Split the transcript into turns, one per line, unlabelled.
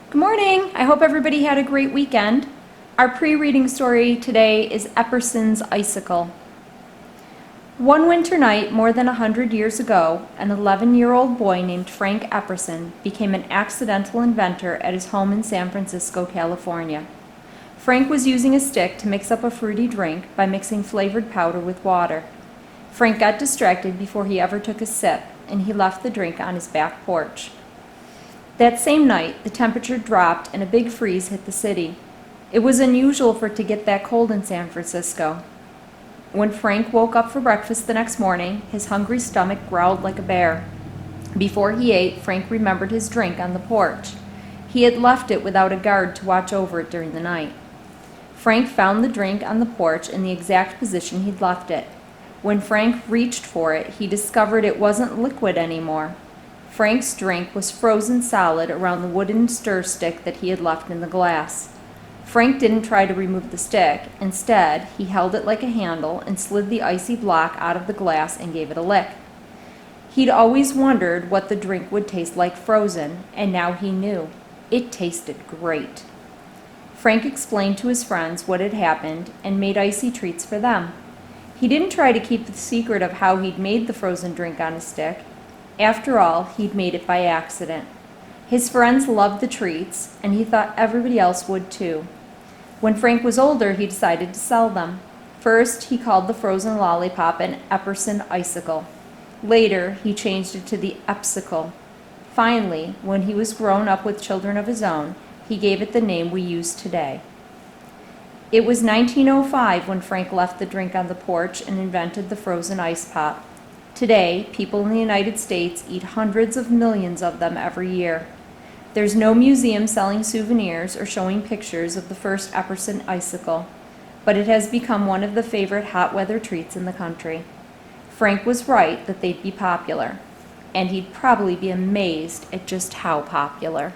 Good morning! I hope everybody had a great weekend. Our pre-reading story today is Epperson's Icicle. One winter night, more than 100 years ago, an 11-year-old boy named Frank Epperson became an accidental inventor at his home in San Francisco, California. Frank was using a stick to mix up a fruity drink by mixing flavored powder with water. Frank got distracted before he ever took a sip, and he left the drink on his back porch. That same night, the temperature dropped and a big freeze hit the city. It was unusual for it to get that cold in San Francisco. When Frank woke up for breakfast the next morning, his hungry stomach growled like a bear. Before he ate, Frank remembered his drink on the porch. He had left it without a guard to watch over it during the night. Frank found the drink on the porch in the exact position he'd left it. When Frank reached for it, he discovered it wasn't liquid anymore. Frank's drink was frozen solid around the wooden stir stick that he had left in the glass. Frank didn't try to remove the stick. Instead, he held it like a handle and slid the icy block out of the glass and gave it a lick. He'd always wondered what the drink would taste like frozen, and now he knew. It tasted great. Frank explained to his friends what had happened and made icy treats for them. He didn't try to keep the secret of how he'd made the frozen drink on a stick. After all, he'd made it by accident. His friends loved the treats, and he thought everybody else would too. When Frank was older, he decided to sell them. First, he called the frozen lollipop an Epperson Icicle. Later, he changed it to the Epsicle. Finally, when he was grown up with children of his own, he gave it the name we use today. It was 1905 when Frank left the drink on the porch and invented the frozen ice pop. Today, people in the United States eat hundreds of millions of them every year. There's no museum selling souvenirs or showing pictures of the first Epperson Icicle, but it has become one of the favorite hot weather treats in the country. Frank was right that they'd be popular, and he'd probably be amazed at just how popular.